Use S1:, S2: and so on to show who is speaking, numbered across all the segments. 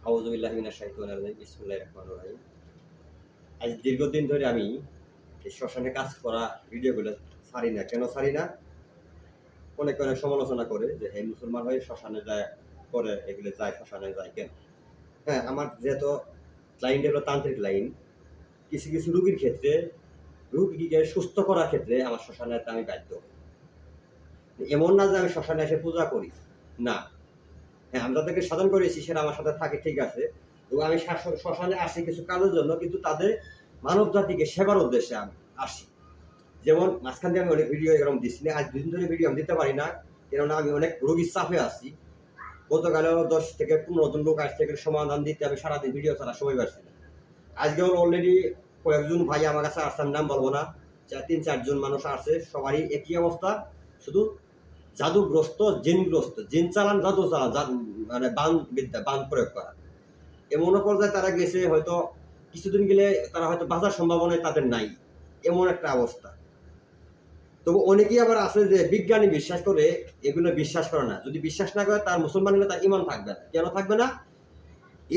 S1: আউযুবিল্লাহি মিনাশ শাইতানির রাজিম বিসমিল্লাহির রহমানির রহিম। আজ দীর্ঘদিন ধরে আমি এই শ্মশানে কাজ করা ভিডিওগুলো ছাড়ি না। কেন ছাড়ি না? অনেকে অনেক সমালোচনা করে যে এই মুসলমান হয়ে শ্মশানে যায় করে এগুলো যায় শ্মশানে যায় কেন? হ্যাঁ, আমার যেহেতু লাইনটা হলো তান্ত্রিক লাইন, কিছু কিছু রুগীর ক্ষেত্রে রুগীকে সুস্থ করার ক্ষেত্রে আমার শ্মশানে যেতে আমি বাধ্য। এমন না যে আমি শ্মশানে এসে পূজা করি, না। হ্যাঁ, আমি তাদেরকে সাধন করেছি, সেটা আমার সাথে থাকে, ঠিক আছে। এবং আমি শ্মশানে আসি কিছু কাজের জন্য, কিন্তু তাদের মানব জাতিকে সেবার উদ্দেশ্যে আমি আসি। যেমন মাঝখান দিয়ে আমি অনেক ভিডিও এরকম দিচ্ছি না, আজ দুদিন ধরে ভিডিও আমি দিতে পারি না, কেননা আমি অনেক রোগীর চাপে আছি। গতকালেও 10 থেকে 15 জন লোক আসছে, এগুলো সমাধান দিতে আমি সারাদিন ভিডিও ছাড়া সময় পাচ্ছি না। আজকেও অলরেডি কয়েকজন ভাই আমার কাছে আসছেন, নাম বলবো না, 3-4 জন মানুষ আসছে, সবারই একই অবস্থা, শুধু জাদুগ্রস্ত, জিনগ্রস্ত, জিন চালান, জাদু চালান, মানে বান বিদ্যা, বান প্রয়োগ করা। এমন পর্যায়ে তারা গেছে, হয়তো কিছুদিন গেলে তারা হয়তো বাঁচার সম্ভাবনায় তাদের নাই, এমন একটা অবস্থা। তবু অনেকেই আবার আছে যে বিজ্ঞানী বিশ্বাস করে, এগুলো বিশ্বাস করে না। যদি বিশ্বাস না করে, তার মুসলমান হলে তার ইমান থাকবে না। কেন থাকবে না?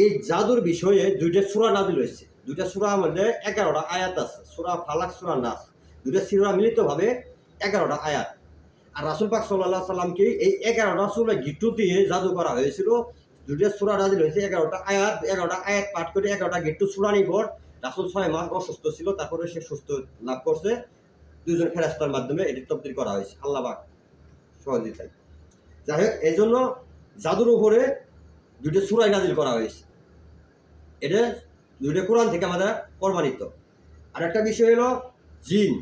S1: এই জাদুর বিষয়ে 2টা সূরা নাযিল হয়েছে। 2টা সূরার মধ্যে 11টা আয়াত আছে। সূরা ফালাক, সূরা নাস, 2টা সূরা মিলিতভাবে 11টা আয়াত। আর রাসূল পাক সাল্লাল্লাহু আলাইহি ওয়াসাল্লামকে এই 11টা সূরা গিট্টু দিয়ে জাদু করা হয়েছিল। 2টা সূরা নাযিল হয়েছে, 11টা আয়াত। 11টা আয়াত পাঠ করে 11টা গিট্টু সূরানি পর রাসূল 6 মাস অসুস্থ ছিল, তারপরে সে সুস্থ লাভ করছে। 2 জন ফেরেশতার মাধ্যমে এটি তবদীল করা হয়েছে আল্লাহ পাক সহযোগিতায়। যাই হোক, এই জন্য জাদুর উপরে 2টা সূরাই নাযিল করা হয়েছে। এটা 2টা কোরআন থেকে আমাদের প্রমাণিত। আর একটা বিষয় হলো জিন।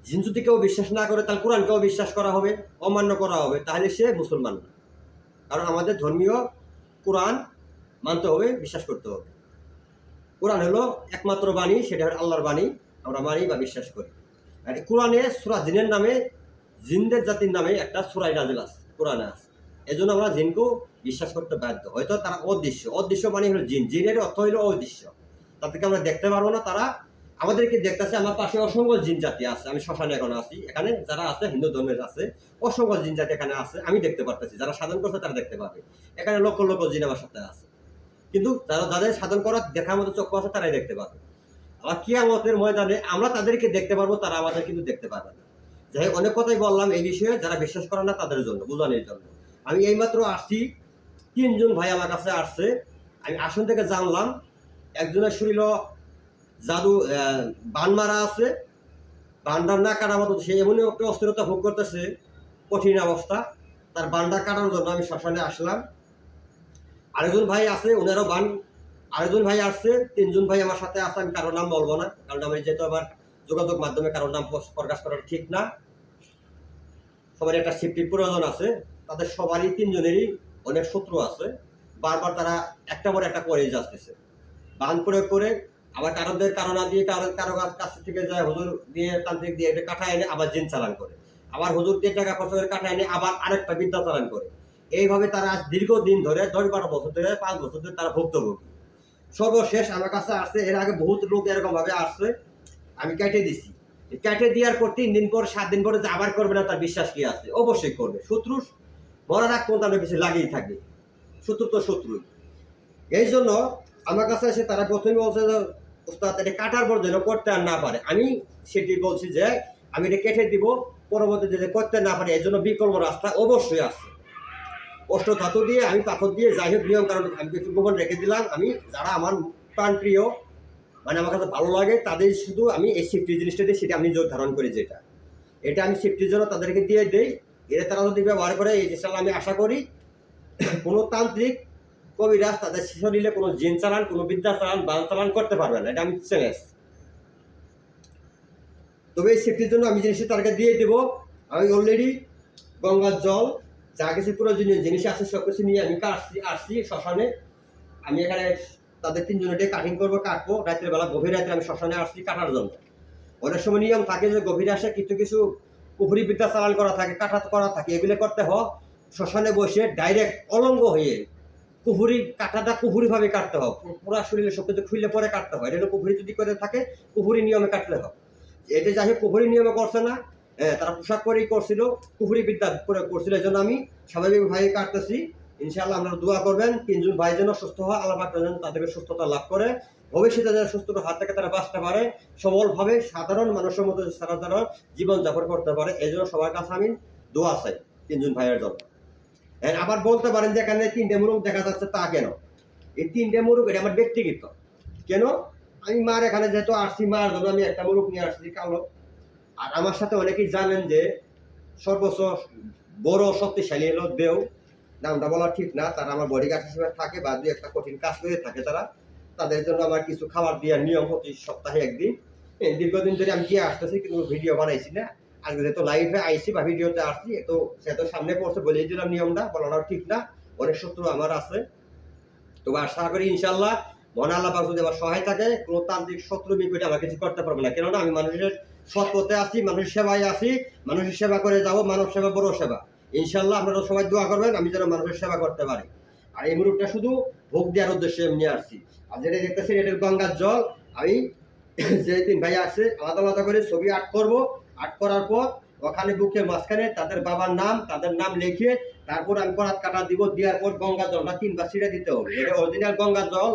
S1: জিন যদি কেউ বিশ্বাস না করে, তাহলে কোরআনকেও বিশ্বাস করা হবে, অমান্য করা হবে, তাহলে সে মুসলমান না। কারণ আমাদের ধর্মীয় কোরআন মানতে হবে, বিশ্বাস করতে হবে। কোরআন হলো একমাত্র বাণী, সেটা হলো আল্লাহর বাণী, আমরা মানি বা বিশ্বাস করি। আর কোরআনে সূরা জিনের নামে, জিনদের জাতির নামে একটা সূরাই নাযিল আছে, কোরআনে আছে। এজন্য আমরা জিনকেও বিশ্বাস করতে বাধ্য। হয়তো তারা অদৃশ্য মানে হলো জিন, জিনের অর্থ হলো অদৃশ্য। তাদেরকে আমরা দেখতে পারবো না, তারা আমাদেরকে দেখতেছে। আমার পাশে অসংখ্য জিন জাতি আছে, আমি শ্মশানে এখন আছি, এখানে যারা আছে হিন্দু ধর্মের আছে, অসংখ্য জিন জাতি এখানে আছে, আমি দেখতে পারতেছি। যারা সাধন করছে তারা দেখতে পাবে, এখানে লক্ষ লক্ষ জিন আমার সাথে আছে। কিন্তু যাদের সাধন করার দেখার মতো চক্ষু আছে, তারাই দেখতে পাবে। আবার কিয়ামতের ময়দানে আমরা তাদেরকে দেখতে পারবো, তারা আমাদের কিন্তু দেখতে পারবে না। যাই হোক, অনেক কথাই বললাম এই বিষয়ে, যারা বিশ্বাস করে না তাদের জন্য, বোঝানোর জন্য। আমি এইমাত্র আসছি, 3 জন ভাই আমার কাছে আসছে। আমি আসন থেকে জানলাম একজনের শরীর জাদু, বান মারা আছে, বান্ডার না কাটার মতো, সে এমনই একটা অস্থিরতা ভোগ করতেছে, কঠিন অবস্থা। তার বান্ডা কাটার জন্য আমি শ্মশানে আসলাম। আরেকজন ভাই আছে, ওনারও বান। আরেকজন ভাই আসছে, 3 জন ভাই আমার সাথে আছে। আমি কারোর নাম বলবো না, কারণ আমি যেহেতু আমার যোগাযোগ মাধ্যমে কারোর নাম প্রকাশ করা ঠিক না। সবারই একটা সেফটির প্রয়োজন আছে। তাদের সবারই 3 জনেরই অনেক শত্রু আছে, বারবার তারা একটা পর একটা করে যাচ্ছে, বান প্রয়োগ করে। আবার কারোদের কারো না দিয়ে, কারো কাছ থেকে যায় হুজুর দিয়ে, তান্ত্রিক দিয়ে এটা কাটা এনে আবার জিন চালান করে, আবার হুজুর দিয়ে টাকা খরচ করে কাটা এনে আবার আরেকটা বিদ্যা চালান করে। এইভাবে তারা দীর্ঘদিন ধরে 10-12 বছর ধরে, 5 বছর ধরে তারা ভুক্তভোগী। সর্বশেষ আমার কাছে আসছে, এর আগে বহুত লোক এরকম ভাবে আসছে, আমি কেটে দিছি। কেটে দেওয়ার পর 3 দিন পর, 7 দিন পরে যে আবার করবে না, তার বিশ্বাস কি আছে? অবশ্যই করবে। শত্রু মরার আগ পর্যন্ত আমরা কিছু লাগেই থাকবে, শত্রু তো শত্রুই। এই জন্য আমার কাছে এসে তারা প্রথমে বলছে যে ওস্তাদ এটা কাটার পর যেন করতে আর না পারে। আমি সেটি বলছি যে আমি এটা কেটে দিব, পরবর্তীতে যে করতে না পারে, এর জন্য বিকল্প রাস্তা অবশ্যই আছে। অষ্ট ধাতু দিয়ে, আমি পাথর দিয়ে, যাই হোক নিয়ম কারণ আমি একটু গোপন রেখে দিলাম। আমি যারা আমার প্রাণপ্রিয়, মানে আমার কাছে ভালো লাগে, তাদের শুধু আমি এই সেফটি জিনিসটা দিই, সেটা আমি নিজেও ধারণ করি। যেটা এটা আমি সেফটির জন্য তাদেরকে দিয়ে দেই, এটা তারা যদি ব্যবহার করে, এই জিনিসটা আমি আশা করি কোনো তান্ত্রিক কবিরাজ তাদের শরীরে কোনো জিন চালান, কোনো বিদ্যা চালান, বান চালান করতে পারবে না। এটা আমি চ্যালেঞ্জ। তবে এই সেফটির জন্য আমি জিনিসটা তাদেরকে দিয়ে দেবো। আমি অলরেডি গঙ্গার জল, যা কিছু প্রয়োজনীয় জিনিস আছে সব কিছু নিয়ে আমি আসছি শ্মশানে। আমি এখানে তাদের 3 জনের কাটিং করবো, কাটবো রাত্রের বেলা, গভীর রাত্রে আমি শ্মশানে আসছি কাটার জন্য। অনেক সময় নিয়ম থাকে যে গভীরে আসে কিছু কিছু কুফরি বিদ্যা চালান করা থাকে, কাটা করা থাকে, এগুলো করতে হয় শ্মশানে বসে ডাইরেক্ট অলঙ্গ হয়ে। কুফুরি কাটাটা কুফুরিভাবে কাটতে হয়, পুরা শরীরে সব কিছু খুললে পরে কাটতে হয়। এটা কুফুরি যদি করে থাকে, কুফুরি নিয়মে কাটতে হয়। এটা যাই হোক কুফুরি নিয়মে করছে না, তারা পোশাক পরেই করছিল, কুফুরি বিদ্যা প্রয়োগ করছিল। এই জন্য আমি স্বাভাবিকভাবে কাটতেছি, ইনশাআল্লাহ আপনারা দোয়া করবেন, তিনজন ভাই যেন সুস্থ হয়, আল্লাহ পাক যেন তাদেরকে সুস্থতা লাভ করে, ভবিষ্যতে যেন সুস্থতার হাত থেকে তারা বাঁচতে পারে, সবলভাবে সাধারণ মানুষের মতো তারা যেন জীবনযাপন করতে পারে। এই জন্য সবার কাছে আমি দোয়া চাই তিনজন ভাইয়ের জন্য। আবার বলতে পারেন যে এখানে 3টে মুরগ দেখা যাচ্ছে, তা কেন? এই 3টে মুরগ এটা আমার ব্যক্তিগত। কেন? আমি মার এখানে যেহেতু আসছি, মার জন্য আমি একটা মুরগ নিয়ে আসছি কালো। আর আমার সাথে অনেকেই জানেন যে সর্বোচ্চ বড় শক্তিশালী হলো দেও, নামটা বলা ঠিক না, তারা আমার বডিগার্ড হিসেবে থাকে বা দুই একটা কঠিন কাজ করে থাকে তারা। তাদের জন্য আমার কিছু খাবার দেওয়ার নিয়ম প্রতি সপ্তাহে একদিন। দীর্ঘদিন ধরে আমি গিয়ে আসতেছি কিন্তু ভিডিও বানাইছি না। আজকে যেহেতু লাইভে আইসি বা ভিডিওতে আসছি, তো সেহেতু সামনে পড়ছে বলেই দিলাম, নিয়মটা বলাটাও ঠিক না, অনেক শত্রু আমার আছে। তো আশা করি ইনশাল্লাহ মনে আল্লাহ পাক যদি আমার সহায় থাকে, কোনো তান্ত্রিক শত্রু বিপরীতে আমার কিছু করতে পারবে না। কেননা আমি মানুষের সৎ পথে আছি, মানুষের সেবায় আছি, মানুষের সেবা করে যাবো, মানব সেবা বড় সেবা। ইনশাল্লাহ আপনারা সবাই দোয়া করবেন আমি যেন মানুষের সেবা করতে পারি। আর এই মুরগটা শুধু ভোগ দেওয়ার উদ্দেশ্যে নিয়ে আসছি। আর যেটা দেখতেছেন এটা গঙ্গার জল। আমি যে 3 ভাই আছে আলাদা আলাদা করে ছবি আর্ট করবো। আর্ট করার পর ওখানে বুকের মাঝখানে তাদের বাবার নাম, তাদের নাম লিখে তারপর আমি করাত কাটা দিব, দেওয়ার পর গঙ্গা জলটা 3বার ছিঁড়ে দিতে হবে। এটা অরিজিনাল গঙ্গা জল,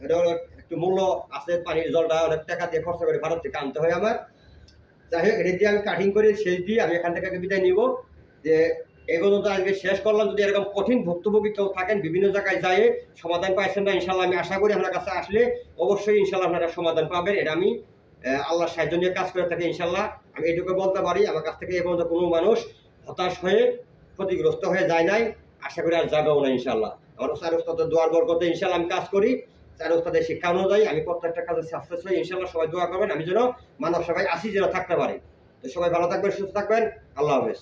S1: এটা একটু মূল্য আছে, পানির জলটা অনেক টাকা দিয়ে খরচা করে ভারত থেকে আনতে হয় আমার। যাই হোক, এটা দিয়ে আমি কাটিং করে শেষ দিয়ে আমি এখান থেকে বিদায় নিব। যে এগুলো তো আজকে শেষ করলাম। যদি এরকম কঠিন ভুক্তভোগী কেউ থাকেন, বিভিন্ন জায়গায় যায় সমাধান পাইছেন না, ইনশাল্লাহ আমি আশা করি আপনার কাছে আসলে অবশ্যই ইনশাল্লাহ আপনারা সমাধান পাবেন। এটা আমি আল্লাহর সাহায্য নিয়ে কাজ করে থাকি ইনশাল্লাহ। আমি এটুকু বলতে পারি, আমার কাছ থেকে এ পর্যন্ত কোনো মানুষ হতাশ হয়ে ক্ষতিগ্রস্ত হয়ে যায় নাই, আশা করি আর যাবেও না ইনশাল্লাহ। আমার চার ওস্তাদের দোয়ার বরকতে ইনশাল্লাহ আমি কাজ করি, চার ওস্তাদের শিক্ষা অনুযায়ী আমি প্রত্যেকটা কাজে সাকসেস হই ইনশাল্লাহ। সবাই দোয়া করবেন আমি যেন মানব সেবায় আসি, যেন থাকতে পারি। তো সবাই ভালো থাকবেন, সুস্থ থাকবেন, আল্লাহ হাফেজ।